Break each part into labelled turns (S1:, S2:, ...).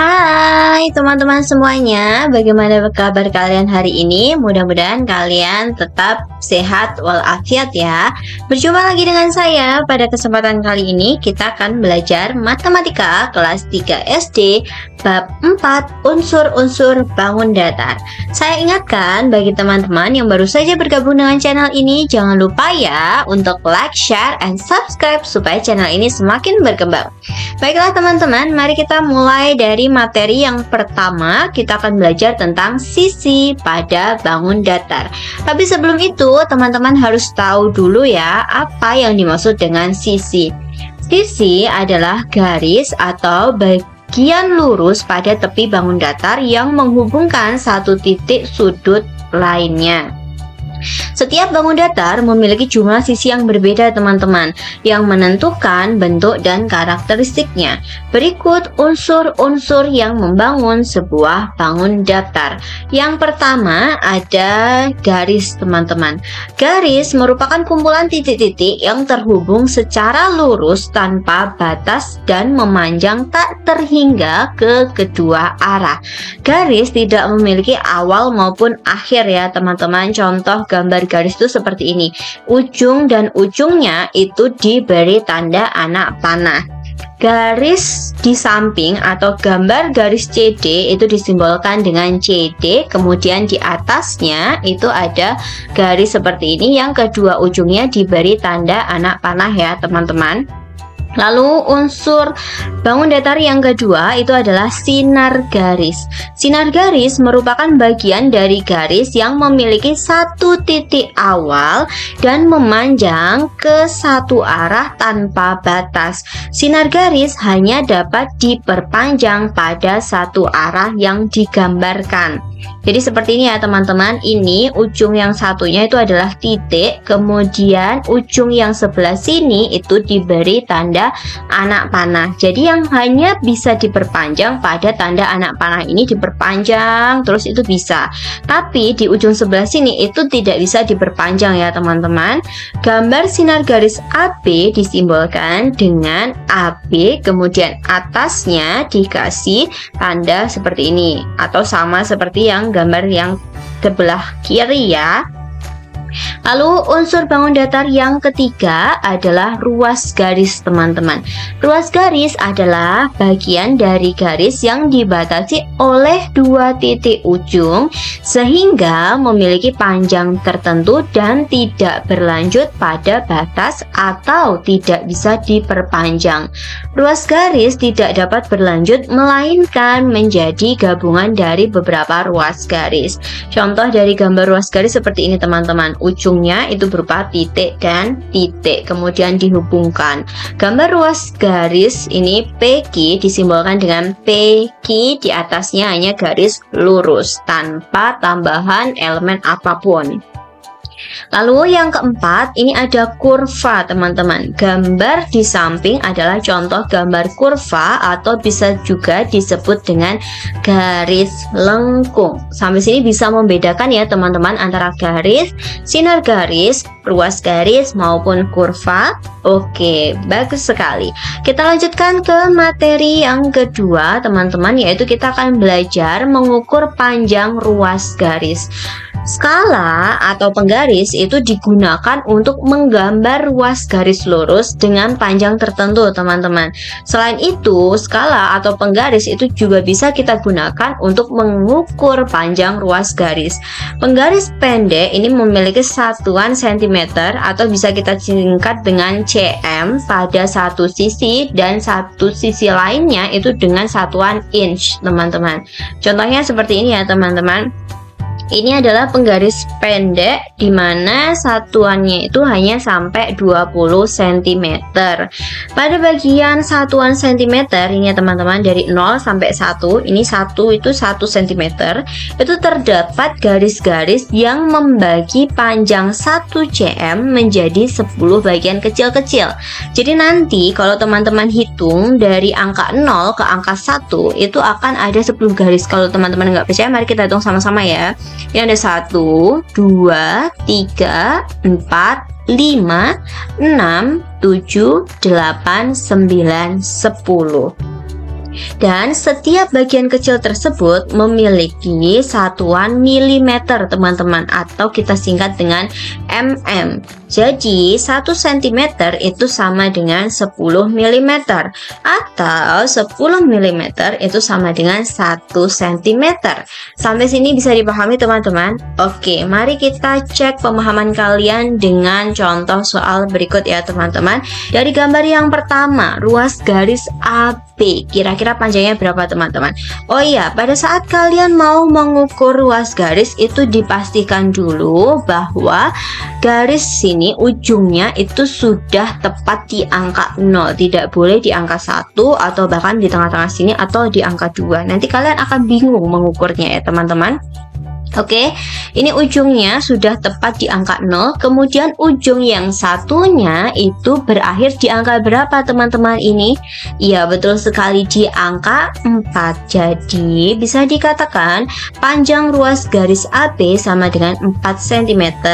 S1: Hai teman-teman semuanya, bagaimana kabar kalian hari ini? Mudah-mudahan kalian tetap sehat walafiat ya. Berjumpa lagi dengan saya. Pada kesempatan kali ini kita akan belajar matematika kelas 3 SD bab 4 unsur-unsur bangun datar. Saya ingatkan bagi teman-teman yang baru saja bergabung dengan channel ini, jangan lupa ya untuk like, share, and subscribe supaya channel ini semakin berkembang. Baiklah teman-teman, mari kita mulai dari materi yang pertama. Kita akan belajar tentang sisi pada bangun datar. Tapi sebelum itu, teman-teman harus tahu dulu ya apa yang dimaksud dengan sisi. Sisi adalah garis atau bagian lurus pada tepi bangun datar yang menghubungkan satu titik sudut lainnya. Setiap bangun datar memiliki jumlah sisi yang berbeda teman-teman, yang menentukan bentuk dan karakteristiknya. Berikut unsur-unsur yang membangun sebuah bangun datar. Yang pertama ada garis teman-teman. Garis merupakan kumpulan titik-titik yang terhubung secara lurus tanpa batas dan memanjang tak terhingga ke kedua arah. Garis tidak memiliki awal maupun akhir ya teman-teman. Contoh gambar garis itu seperti ini. Ujung dan ujungnya itu diberi tanda anak panah. Garis di samping atau gambar garis CD itu disimbolkan dengan CD. Kemudian di atasnya itu ada garis seperti ini, yang kedua ujungnya diberi tanda anak panah ya teman-teman. Lalu unsur bangun datar yang kedua itu adalah sinar garis. Sinar garis merupakan bagian dari garis yang memiliki satu titik awal dan memanjang ke satu arah tanpa batas. Sinar garis hanya dapat diperpanjang pada satu arah yang digambarkan. Jadi seperti ini ya teman-teman. Ini ujung yang satunya itu adalah titik, kemudian ujung yang sebelah sini itu diberi tanda anak panah. Jadi yang hanya bisa diperpanjang pada tanda anak panah ini diperpanjang terus itu bisa. Tapi di ujung sebelah sini itu tidak bisa diperpanjang ya teman-teman. Gambar sinar garis AB disimbolkan dengan AB, kemudian atasnya dikasih tanda seperti ini, atau sama seperti yang gambar yang sebelah kiri ya. Lalu unsur bangun datar yang ketiga adalah ruas garis teman-teman. Ruas garis adalah bagian dari garis yang dibatasi oleh dua titik ujung sehingga memiliki panjang tertentu dan tidak berlanjut pada batas atau tidak bisa diperpanjang. Ruas garis tidak dapat berlanjut melainkan menjadi gabungan dari beberapa ruas garis. Contoh dari gambar ruas garis seperti ini teman-teman. Ujungnya itu berupa titik dan titik, kemudian dihubungkan. Gambar ruas garis ini PQ disimbolkan dengan PQ, di atasnya hanya garis lurus tanpa tambahan elemen apapun. Lalu yang keempat, ini ada kurva teman-teman. Gambar di samping adalah contoh gambar kurva atau bisa juga disebut dengan garis lengkung. Sampai sini bisa membedakan ya teman-teman antara garis, sinar garis, ruas garis maupun kurva. Oke, bagus sekali. Kita lanjutkan ke materi yang kedua teman-teman, yaitu kita akan belajar mengukur panjang ruas garis. Skala atau penggaris itu digunakan untuk menggambar ruas garis lurus dengan panjang tertentu teman-teman. Selain itu, skala atau penggaris itu juga bisa kita gunakan untuk mengukur panjang ruas garis. Penggaris pendek ini memiliki satuan cm atau bisa kita singkat dengan cm pada satu sisi, dan satu sisi lainnya itu dengan satuan inch teman-teman. Contohnya seperti ini ya teman-teman. Ini adalah penggaris pendek di mana satuannya itu hanya sampai 20 cm. Pada bagian satuan cm ini ya teman-teman, dari 0 sampai 1, ini 1 itu 1 cm, itu terdapat garis-garis yang membagi panjang 1 cm menjadi 10 bagian kecil-kecil. Jadi nanti kalau teman-teman hitung dari angka 0 ke angka 1 itu akan ada 10 garis. Kalau teman-teman nggak percaya, mari kita hitung sama-sama ya. Ini ada 1, 2, 3, 4, 5, 6, 7, 8, 9, 10. Dan setiap bagian kecil tersebut memiliki satuan milimeter teman-teman, atau kita singkat dengan mm. Jadi 1 cm itu sama dengan 10 mm, atau 10 mm itu sama dengan 1 cm. Sampai sini bisa dipahami teman-teman? Oke, mari kita cek pemahaman kalian dengan contoh soal berikut ya teman-teman. Dari gambar yang pertama, ruas garis AB kira-kira panjangnya berapa teman-teman? Oh iya, pada saat kalian mau mengukur ruas garis itu dipastikan dulu bahwa garis sini ujungnya itu sudah tepat di angka 0, tidak boleh di angka 1 atau bahkan di tengah-tengah sini atau di angka 2. Nanti kalian akan bingung mengukurnya ya teman-teman. Oke, ini ujungnya sudah tepat di angka 0, kemudian ujung yang satunya itu berakhir di angka berapa teman-teman ini? Iya, betul sekali, di angka 4. Jadi, bisa dikatakan panjang ruas garis AB sama dengan 4 cm,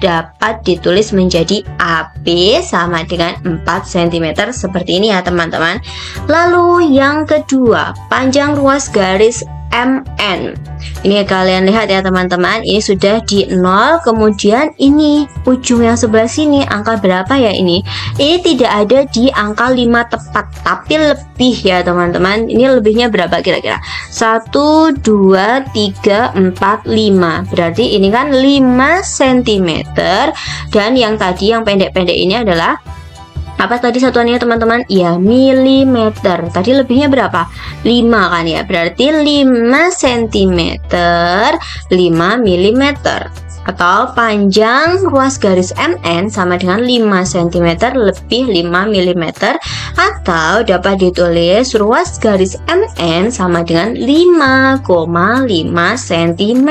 S1: dapat ditulis menjadi AB sama dengan 4 cm seperti ini ya teman-teman. Lalu yang kedua, panjang ruas garis MN. Ini kalian lihat ya teman-teman, ini sudah di 0, kemudian ini ujung yang sebelah sini angka berapa ya ini? Ini tidak ada di angka 5 tepat, tapi lebih ya teman-teman. Ini lebihnya berapa kira-kira? 1, 2, 3, 4, 5. Berarti ini kan 5 cm. Dan yang tadi yang pendek-pendek ini adalah apa tadi satuannya teman-teman? Ya, milimeter. Tadi lebihnya berapa? 5 kan ya. Berarti 5 cm 5 mm. Atau panjang ruas garis MN sama dengan 5 cm lebih 5 mm, atau dapat ditulis ruas garis MN sama dengan 5,5 cm.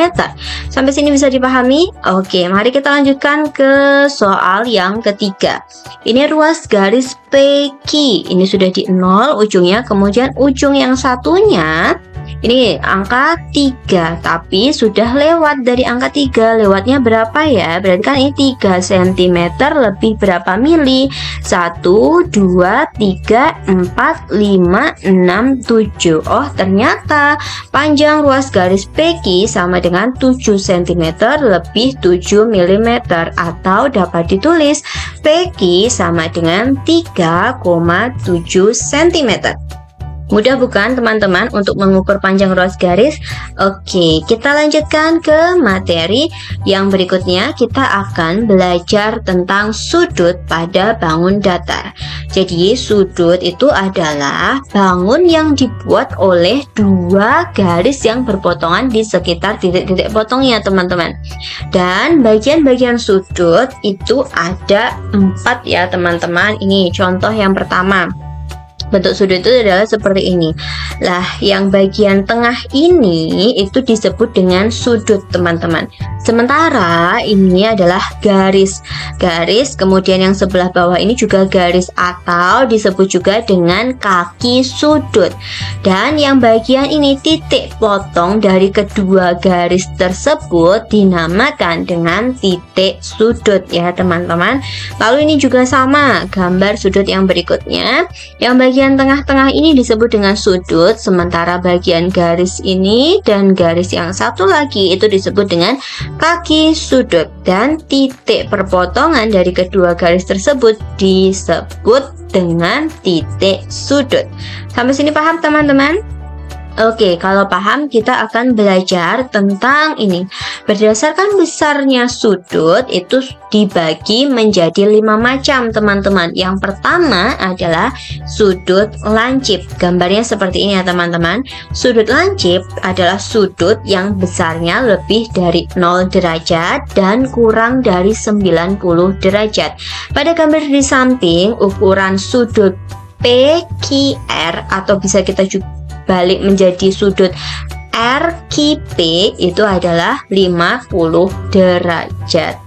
S1: Sampai sini bisa dipahami? Oke, mari kita lanjutkan ke soal yang ketiga. Ini ruas garis PQ, ini sudah di 0 ujungnya, kemudian ujung yang satunya ini angka 3, tapi sudah lewat dari angka 3. Lewatnya berapa ya? Berarti kan ini 3 cm lebih berapa mili? 1, 2, 3, 4, 5, 6, 7. Oh, ternyata panjang ruas garis PQ sama dengan 7 cm lebih 7 mm, atau dapat ditulis PQ sama dengan 3,7 cm. Mudah bukan teman-teman untuk mengukur panjang ruas garis? Oke, kita lanjutkan ke materi yang berikutnya. Kita akan belajar tentang sudut pada bangun datar. Jadi sudut itu adalah bangun yang dibuat oleh dua garis yang berpotongan di sekitar titik-titik potongnya teman-teman. Dan bagian-bagian sudut itu ada 4 ya teman-teman. Ini contoh yang pertama. Bentuk sudut itu adalah seperti ini. Lah, yang bagian tengah ini itu disebut dengan sudut, teman-teman. Sementara ini adalah garis. Garis, kemudian yang sebelah bawah ini juga garis atau disebut juga dengan kaki sudut. Dan yang bagian ini titik potong dari kedua garis tersebut dinamakan dengan titik sudut ya, teman-teman. Lalu ini juga sama, gambar sudut yang berikutnya. Yang bagian tengah-tengah ini disebut dengan sudut, sementara bagian garis ini dan garis yang satu lagi itu disebut dengan kaki sudut, dan titik perpotongan dari kedua garis tersebut disebut dengan titik sudut. Sampai sini paham teman-teman? Oke, kalau paham kita akan belajar tentang ini. Berdasarkan besarnya sudut itu dibagi menjadi 5 macam teman-teman. Yang pertama adalah sudut lancip. Gambarnya seperti ini ya teman-teman. Sudut lancip adalah sudut yang besarnya lebih dari 0 derajat dan kurang dari 90 derajat. Pada gambar di samping, ukuran sudut PQR atau bisa kita juga balik menjadi sudut RQP itu adalah 50 derajat.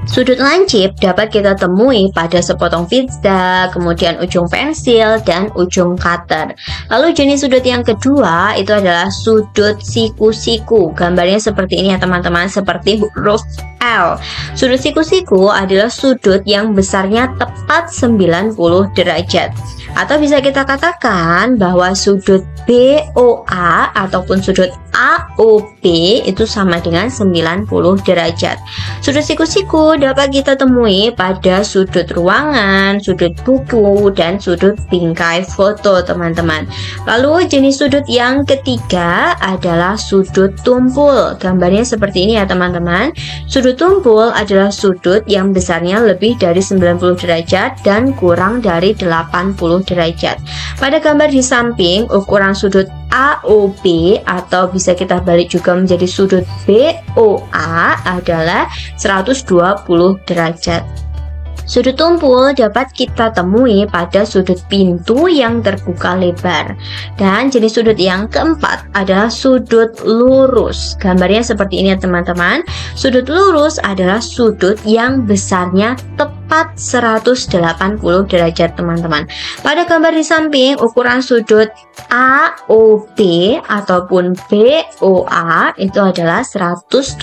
S1: Sudut lancip dapat kita temui pada sepotong pizza, kemudian ujung pensil, dan ujung cutter. Lalu jenis sudut yang kedua itu adalah sudut siku-siku. Gambarnya seperti ini ya teman-teman, seperti huruf L. Sudut siku-siku adalah sudut yang besarnya tepat 90 derajat. Atau bisa kita katakan bahwa sudut BOA ataupun sudut AOB itu sama dengan 90 derajat. Sudut siku-siku dapat kita temui pada sudut ruangan, sudut buku, dan sudut bingkai foto, teman-teman. Lalu jenis sudut yang ketiga adalah sudut tumpul. Gambarnya seperti ini ya, teman-teman. Sudut tumpul adalah sudut yang besarnya lebih dari 90 derajat dan kurang dari 80 derajat. Pada gambar di samping, ukuran sudut AOB atau bisa kita balik juga menjadi sudut BOA adalah 120 derajat. Sudut tumpul dapat kita temui pada sudut pintu yang terbuka lebar. Dan jenis sudut yang keempat adalah sudut lurus. Gambarnya seperti ini ya, teman-teman. Sudut lurus adalah sudut yang besarnya tepat 180 derajat, teman-teman. Pada gambar di samping, ukuran sudut AOB ataupun BOA itu adalah 180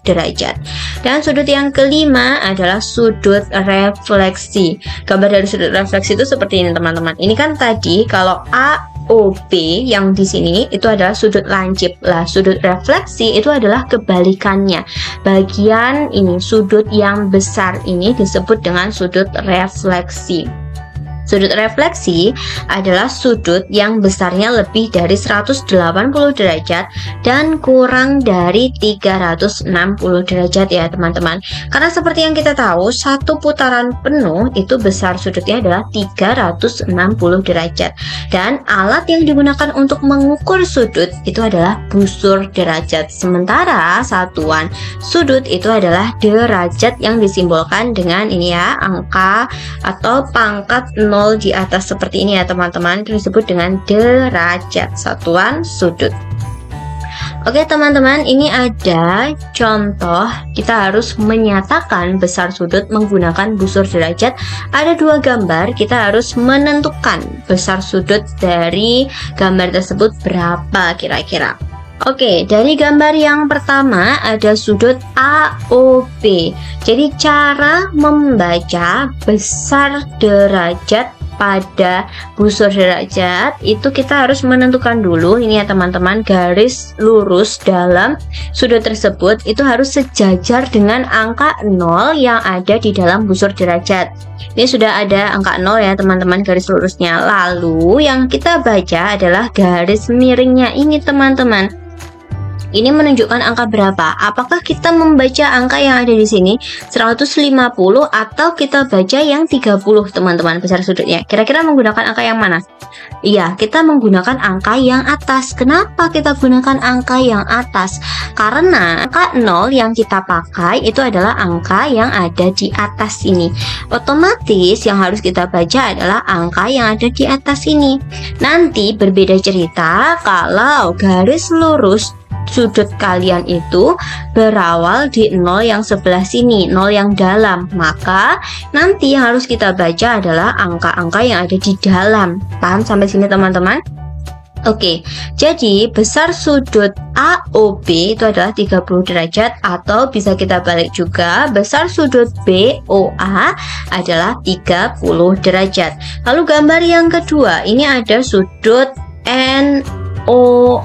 S1: derajat. Dan sudut yang kelima adalah sudut refleksi. Gambar dari sudut refleksi itu seperti ini, teman-teman. Ini kan tadi kalau AOB yang di sini itu adalah sudut lancip. Lah, sudut refleksi itu adalah kebalikannya. Bagian ini, sudut yang besar ini disebut dengan sudut refleksi. Sudut refleksi adalah sudut yang besarnya lebih dari 180 derajat dan kurang dari 360 derajat ya, teman-teman. Karena seperti yang kita tahu, satu putaran penuh itu besar sudutnya adalah 360 derajat. Dan alat yang digunakan untuk mengukur sudut itu adalah busur derajat. Sementara satuan sudut itu adalah derajat yang disimbolkan dengan ini ya, angka atau pangkat 0 di atas seperti ini ya, teman-teman. Itu disebut dengan derajat, satuan sudut. Oke, teman-teman, ini ada contoh kita harus menyatakan besar sudut menggunakan busur derajat. Ada dua gambar, kita harus menentukan besar sudut dari gambar tersebut berapa kira-kira. Oke, dari gambar yang pertama ada sudut AOB. Jadi cara membaca besar derajat pada busur derajat itu kita harus menentukan dulu ini ya, teman-teman, garis lurus dalam sudut tersebut itu harus sejajar dengan angka 0 yang ada di dalam busur derajat. Ini sudah ada angka 0 ya, teman-teman, garis lurusnya. Lalu yang kita baca adalah garis miringnya ini, teman-teman. Ini menunjukkan angka berapa? Apakah kita membaca angka yang ada di sini 150 atau kita baca yang 30, teman-teman, besar sudutnya? Kira-kira menggunakan angka yang mana? Iya, kita menggunakan angka yang atas. Kenapa kita gunakan angka yang atas? Karena angka 0 yang kita pakai itu adalah angka yang ada di atas ini. Otomatis yang harus kita baca adalah angka yang ada di atas ini. Nanti berbeda cerita kalau garis lurus sudut kalian itu berawal di 0 yang sebelah sini, 0 yang dalam, maka nanti yang harus kita baca adalah angka-angka yang ada di dalam. Paham sampai sini, teman-teman? Oke, jadi besar sudut AOB itu adalah 30 derajat, atau bisa kita balik juga, besar sudut BOA adalah 30 derajat. Lalu gambar yang kedua, ini ada sudut NOM.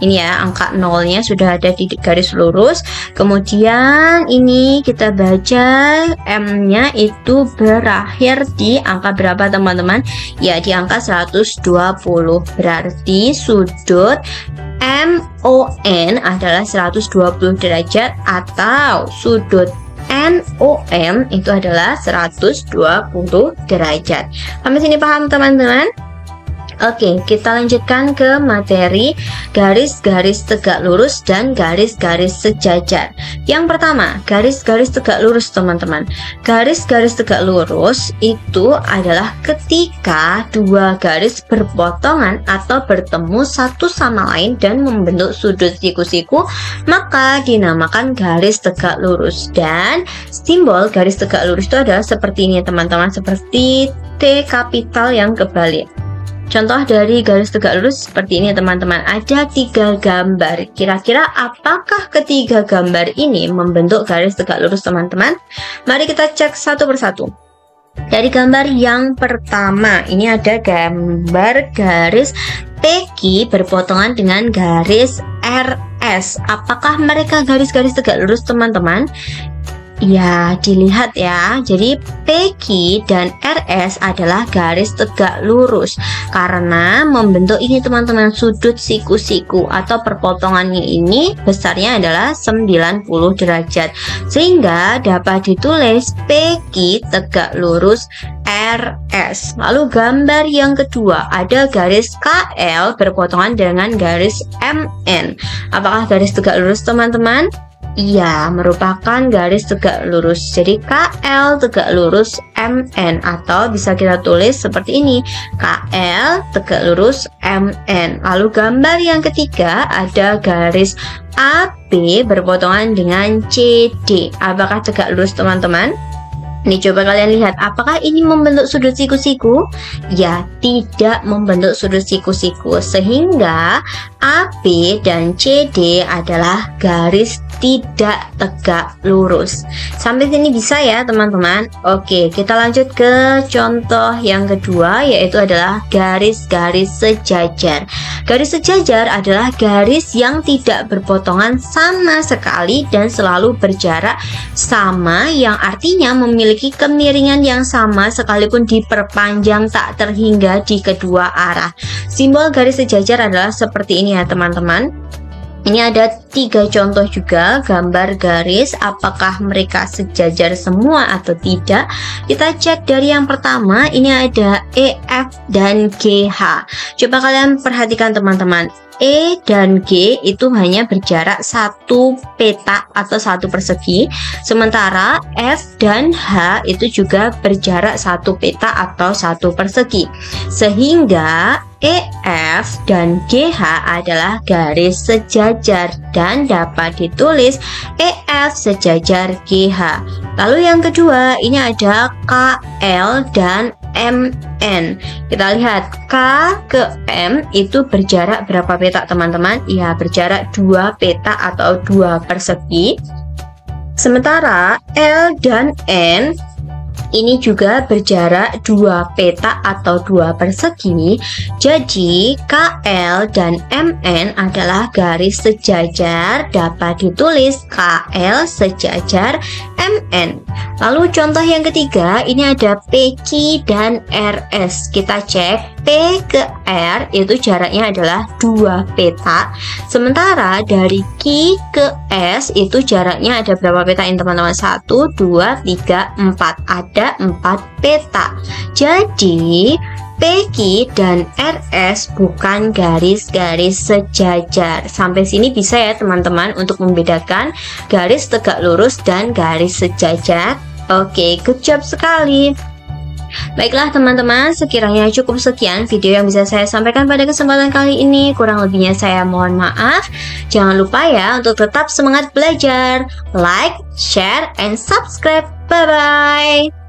S1: Ini ya, angka 0-nya sudah ada di garis lurus. Kemudian ini kita baca M-nya itu berakhir di angka berapa, teman-teman? Ya, di angka 120. Berarti sudut MON adalah 120 derajat atau sudut NOM itu adalah 120 derajat. Sampai sini paham, teman-teman? Oke, kita lanjutkan ke materi garis-garis tegak lurus dan garis-garis sejajar. Yang pertama, garis-garis tegak lurus, teman-teman. Garis-garis tegak lurus itu adalah ketika dua garis berpotongan atau bertemu satu sama lain dan membentuk sudut siku-siku, maka dinamakan garis tegak lurus. Dan simbol garis tegak lurus itu adalah seperti ini, teman-teman, seperti T kapital yang kebalik. Contoh dari garis tegak lurus seperti ini teman-teman. Ada 3 gambar. Kira-kira apakah ketiga gambar ini membentuk garis tegak lurus teman-teman? Mari kita cek satu persatu. Dari gambar yang pertama, ini ada gambar garis PQ berpotongan dengan garis RS. Apakah mereka garis-garis tegak lurus teman-teman? Ya, dilihat ya. Jadi PQ dan RS adalah garis tegak lurus karena membentuk ini teman-teman, sudut siku-siku atau perpotongannya ini besarnya adalah 90 derajat. Sehingga dapat ditulis PQ tegak lurus RS. Lalu gambar yang kedua, ada garis KL berpotongan dengan garis MN. Apakah garis tegak lurus teman-teman? Iya, merupakan garis tegak lurus. Jadi KL tegak lurus MN, atau bisa kita tulis seperti ini, KL tegak lurus MN. Lalu gambar yang ketiga, ada garis AB berpotongan dengan CD. Apakah tegak lurus teman-teman? Nih, coba kalian lihat, apakah ini membentuk sudut siku-siku? Ya, tidak membentuk sudut siku-siku, sehingga AB dan CD adalah garis tidak tegak lurus. Sampai sini bisa ya teman-teman? Oke, kita lanjut ke contoh yang kedua, yaitu adalah garis-garis sejajar. Garis sejajar adalah garis yang tidak berpotongan sama sekali dan selalu berjarak sama, yang artinya memiliki kemiringan yang sama sekalipun diperpanjang tak terhingga di kedua arah. Simbol garis sejajar adalah seperti ini ya teman-teman. Ini ada 3 contoh juga gambar garis, apakah mereka sejajar semua atau tidak? Kita cek dari yang pertama, ini ada EF dan GH. Coba kalian perhatikan teman-teman, E dan G itu hanya berjarak 1 peta atau 1 persegi, sementara F dan H itu juga berjarak 1 peta atau 1 persegi, sehingga EF dan GH adalah garis sejajar dan dapat ditulis EF sejajar GH. Lalu yang kedua, ini ada KL dan MN. Kita lihat, K ke M itu berjarak berapa peta teman-teman? Ya, berjarak 2 peta atau 2 persegi. Sementara L dan N ini juga berjarak 2 peta atau 2 persegi. Jadi KL dan MN adalah garis sejajar, dapat ditulis KL sejajar MN. Lalu contoh yang ketiga, ini ada PQ dan RS. Kita cek, P ke R itu jaraknya adalah 2 peta, sementara dari Q ke S itu jaraknya ada berapa peta ini teman-teman? 1, 2, 3, 4. Ada 4 peta. Jadi PQ dan RS bukan garis-garis sejajar. Sampai sini bisa ya teman-teman untuk membedakan garis tegak lurus dan garis sejajar. Oke, good job sekali. Baiklah teman-teman, sekiranya cukup sekian video yang bisa saya sampaikan pada kesempatan kali ini. Kurang lebihnya saya mohon maaf. Jangan lupa ya untuk tetap semangat belajar. Like, share, and subscribe. Bye-bye.